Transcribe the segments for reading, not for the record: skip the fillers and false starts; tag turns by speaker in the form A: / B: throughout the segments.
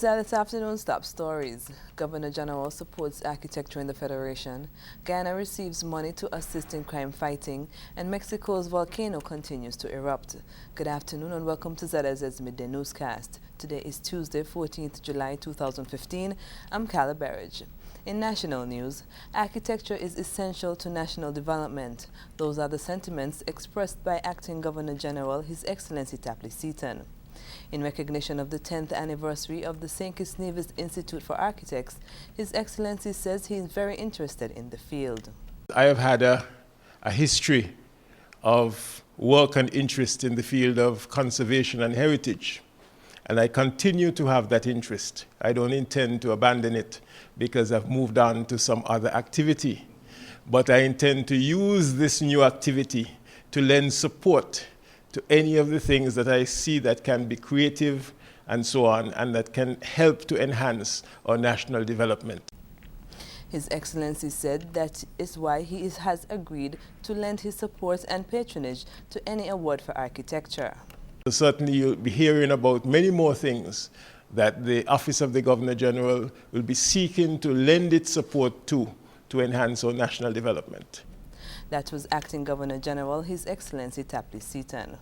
A: These are this afternoon's top stories. Governor-General supports architecture in the Federation. Guyana receives money to assist in crime fighting, and Mexico's volcano continues to erupt. Good afternoon and welcome to ZIZ Midday Newscast. Today is Tuesday, 14th July 2015. I'm Calla Berridge. In national news, architecture is essential to national development. Those are the sentiments expressed by Acting Governor-General His Excellency Tapley Seaton. In recognition of the 10th anniversary of the St. Kitts Nevis Institute for Architects, His Excellency says he is very interested in the field.
B: I have had a history of work and interest in the field of conservation and heritage, and I continue to have that interest. I don't intend to abandon it because I've moved on to some other activity, but I intend to use this new activity to lend support to any of the things that I see that can be creative and so on, and that can help to enhance our national development.
A: His Excellency said that is why he has agreed to lend his support and patronage to any award for architecture.
B: Certainly you'll be hearing about many more things that the Office of the Governor-General will be seeking to lend its support to enhance our national development.
A: That was Acting Governor-General His Excellency Tapley Seaton.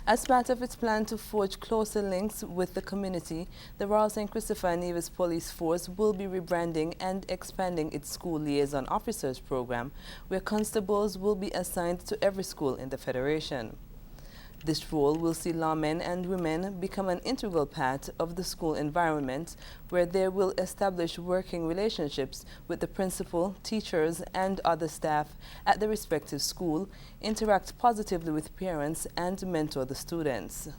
A: As part of its plan to forge closer links with the community, the Royal St. Christopher Nevis Police Force will be rebranding and expanding its school liaison officers program, where constables will be assigned to every school in the Federation. This role will see lawmen and women become an integral part of the school environment, where they will establish working relationships with the principal, teachers, and other staff at the respective school, interact positively with parents, and mentor the students.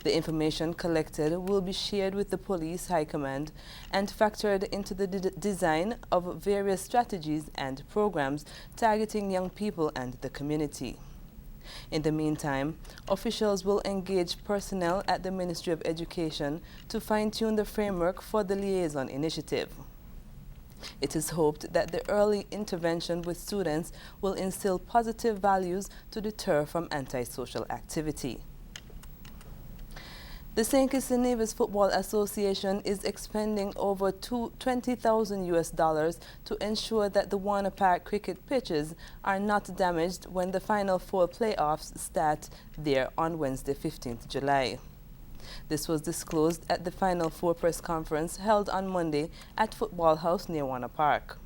A: The information collected will be shared with the Police High Command and factored into the design of various strategies and programs targeting young people and the community. In the meantime, officials will engage personnel at the Ministry of Education to fine-tune the framework for the liaison initiative. It is hoped that the early intervention with students will instill positive values to deter from antisocial activity. The St. Kitts Nevis Football Association is expending over $20,000 to ensure that the Warner Park cricket pitches are not damaged when the Final Four playoffs start there on Wednesday, 15th July. This was disclosed at the Final Four press conference held on Monday at Football House near Warner Park.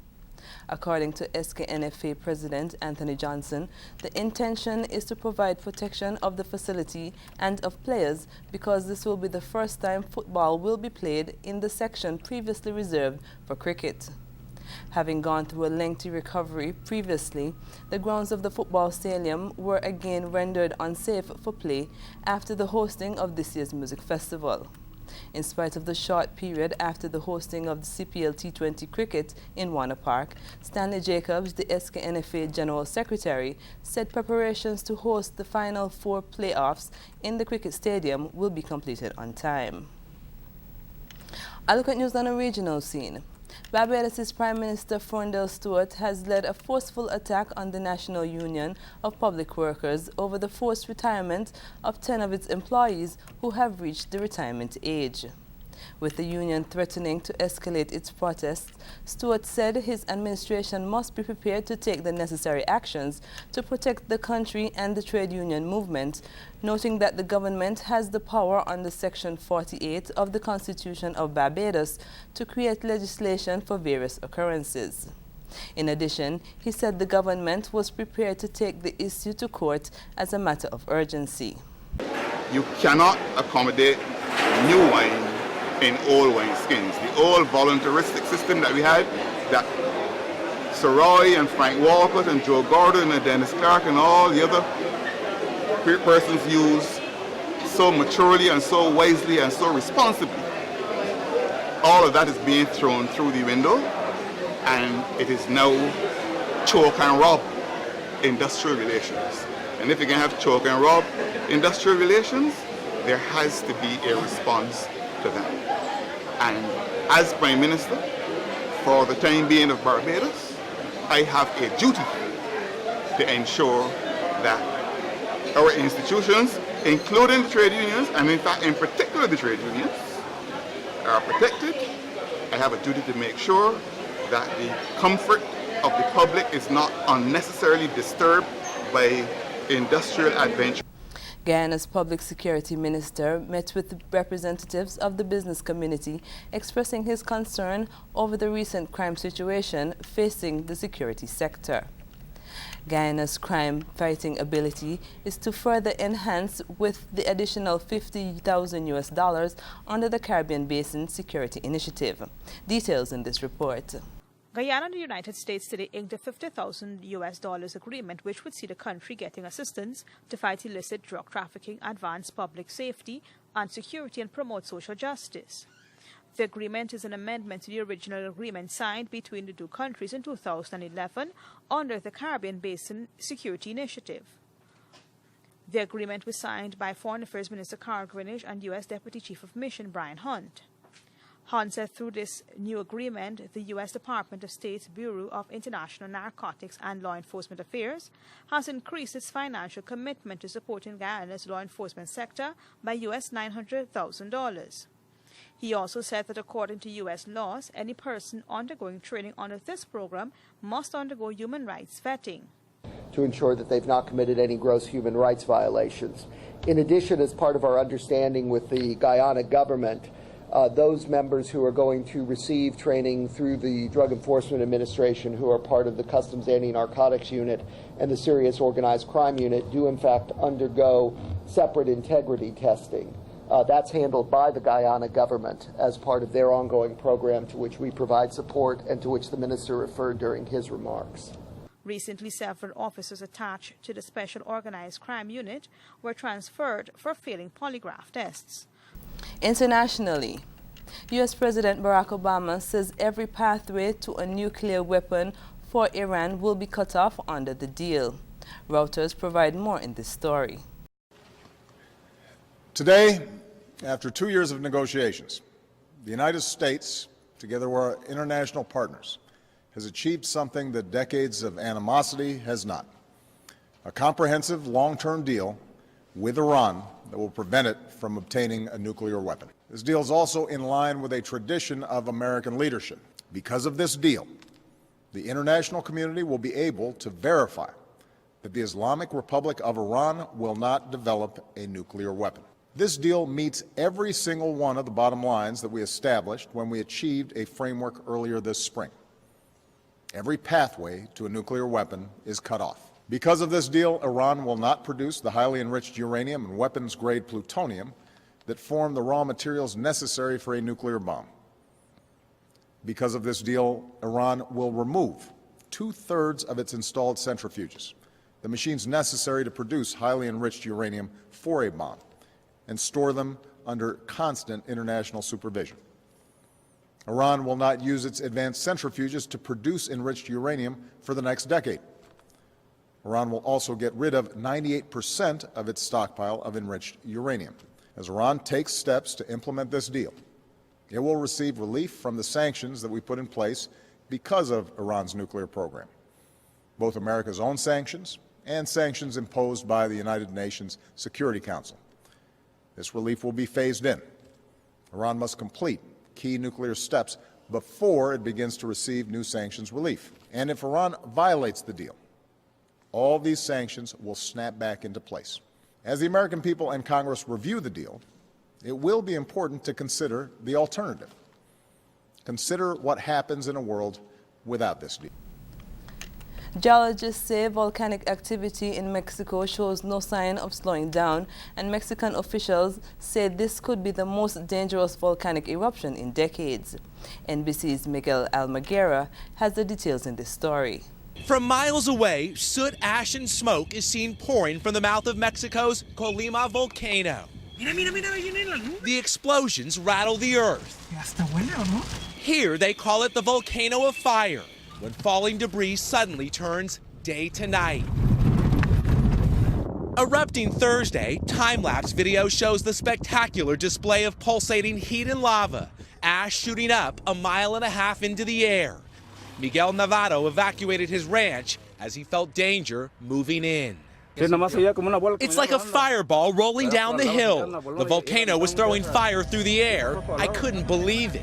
A: According to SKNFA President Anthony Johnson, the intention is to provide protection of the facility and of players because this will be the first time football will be played in the section previously reserved for cricket. Having gone through a lengthy recovery previously, the grounds of the football stadium were again rendered unsafe for play after the hosting of this year's music festival. In spite of the short period after the hosting of the CPL T20 cricket in Warner Park, Stanley Jacobs, the SKNFA General Secretary, said preparations to host the Final Four playoffs in the cricket stadium will be completed on time. A look at news on a regional scene. Barbados' Prime Minister Stewart has led a forceful attack on the National Union of Public Workers over the forced retirement of 10 of its employees who have reached the retirement age. With the union threatening to escalate its protests, Stewart said his administration must be prepared to take the necessary actions to protect the country and the trade union movement, noting that the government has the power under Section 48 of the Constitution of Barbados to create legislation for various occurrences. In addition, he said the government was prepared to take the issue to court as a matter of urgency.
C: You cannot accommodate new wine in old wine skins. The old voluntaristic system that we had, that Sir Roy and Frank Walcott and Joe Gordon and Dennis Clark and all the other persons used so maturely and so wisely and so responsibly, all of that is being thrown through the window, and it is now choke and rob industrial relations. And if you can have choke and rob industrial relations, there has to be a response to that. And as Prime Minister, for the time being of Barbados, I have a duty to ensure that our institutions including the trade unions, and in fact, in particular the trade unions, are protected. I have a duty to make sure that the comfort of the public is not unnecessarily disturbed by industrial adventure.
A: Guyana's public security minister met with representatives of the business community, expressing his concern over the recent crime situation facing the security sector. Guyana's crime-fighting ability is to further enhance with the additional $50,000 under the Caribbean Basin Security Initiative. Details in this report.
D: Guyana and the United States today inked a $50,000 agreement which would see the country getting assistance to fight illicit drug trafficking, advance public safety and security, and promote social justice. The agreement is an amendment to the original agreement signed between the two countries in 2011 under the Caribbean Basin Security Initiative. The agreement was signed by Foreign Affairs Minister Carl Greenidge and U.S. Deputy Chief of Mission Brian Hunt. Hunt said through this new agreement, the U.S. Department of State's Bureau of International Narcotics and Law Enforcement Affairs has increased its financial commitment to supporting Guyana's law enforcement sector by U.S. $900,000. He also said that according to U.S. laws, any person undergoing training under this program must undergo human rights vetting
E: to ensure that they've not committed any gross human rights violations. In addition, as part of our understanding with the Guyana government, those members who are going to receive training through the Drug Enforcement Administration, who are part of the Customs Anti-Narcotics Unit and the Serious Organized Crime Unit, do in fact undergo separate integrity testing. That's handled by the Guyana government as part of their ongoing program, to which we provide support and to which the minister referred during his remarks.
D: Recently, several officers attached to the Special Organized Crime Unit were transferred for failing polygraph tests.
A: Internationally, U.S. President Barack Obama says every pathway to a nuclear weapon for Iran will be cut off under the deal. Reuters provide more in this story.
F: Today, after 2 years of negotiations, the United States, together with our international partners, has achieved something that decades of animosity has not: a comprehensive long-term deal with Iran that will prevent it from obtaining a nuclear weapon. This deal is also in line with a tradition of American leadership. Because of this deal, the international community will be able to verify that the Islamic Republic of Iran will not develop a nuclear weapon. This deal meets every single one of the bottom lines that we established when we achieved a framework earlier this spring. Every pathway to a nuclear weapon is cut off. Because of this deal, Iran will not produce the highly enriched uranium and weapons-grade plutonium that form the raw materials necessary for a nuclear bomb. Because of this deal, Iran will remove 2/3 of its installed centrifuges, the machines necessary to produce highly enriched uranium for a bomb, and store them under constant international supervision. Iran will not use its advanced centrifuges to produce enriched uranium for the next decade. Iran will also get rid of 98% of its stockpile of enriched uranium. As Iran takes steps to implement this deal, it will receive relief from the sanctions that we put in place because of Iran's nuclear program, both America's own sanctions and sanctions imposed by the United Nations Security Council. This relief will be phased in. Iran must complete key nuclear steps before it begins to receive new sanctions relief. And if Iran violates the deal, all these sanctions will snap back into place. As the American people and Congress review the deal, it will be important to consider the alternative. Consider what happens in a world without this deal.
A: Geologists say volcanic activity in Mexico shows no sign of slowing down, and Mexican officials say this could be the most dangerous volcanic eruption in decades. NBC's Miguel Almaguera has the details in this story.
G: From miles away, soot, ash, and smoke is seen pouring from the mouth of Mexico's Colima volcano. The explosions rattle the earth. Here they call it the volcano of fire, when falling debris suddenly turns day to night. Erupting Thursday, time-lapse video shows the spectacular display of pulsating heat and lava, ash shooting up 1.5 miles into the air. Miguel Navarro evacuated his ranch as he felt danger moving in. It's like a fireball rolling down the hill. The volcano was throwing fire through the air. I couldn't believe it.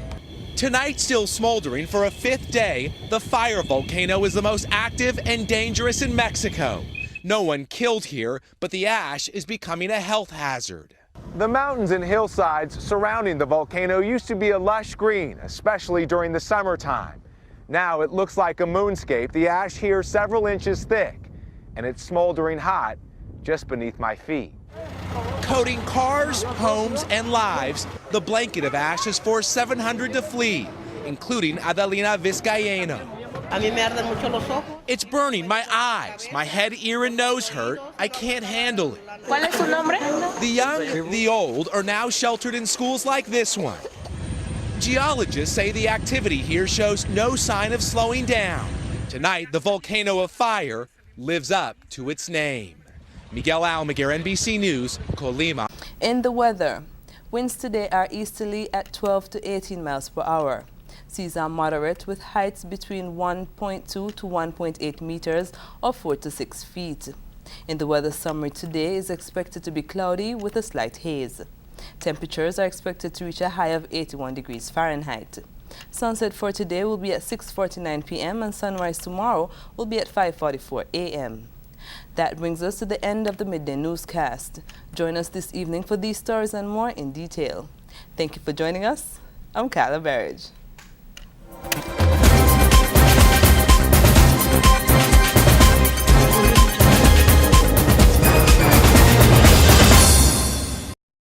G: Tonight, still smoldering for a fifth day, the fire volcano is the most active and dangerous in Mexico. No one killed here, but the ash is becoming a health hazard.
H: The mountains and hillsides surrounding the volcano used to be a lush green, especially during the summertime. Now it looks like a moonscape, the ash here several inches thick, and it's smoldering hot just beneath my feet.
G: Coating cars, homes, and lives, the blanket of ash has forced 700 to flee, including Adelina Vizcaíno. It's burning my eyes, my head, ear, and nose hurt. I can't handle it. The young, the old are now sheltered in schools like this one. Geologists say the activity here shows no sign of slowing down. Tonight, the volcano of fire lives up to its name. Miguel Almaguer, NBC News, Colima.
A: In the weather, winds today are easterly at 12 to 18 miles per hour. Seas are moderate with heights between 1.2 to 1.8 meters or 4 to 6 feet. In the weather summary today is expected to be cloudy with a slight haze. Temperatures are expected to reach a high of 81 degrees Fahrenheit. Sunset for today will be at 6:49 p.m. and sunrise tomorrow will be at 5:44 a.m. That brings us to the end of the midday newscast. Join us this evening for these stories and more in detail. Thank you for joining us. I'm Kyla Barrage.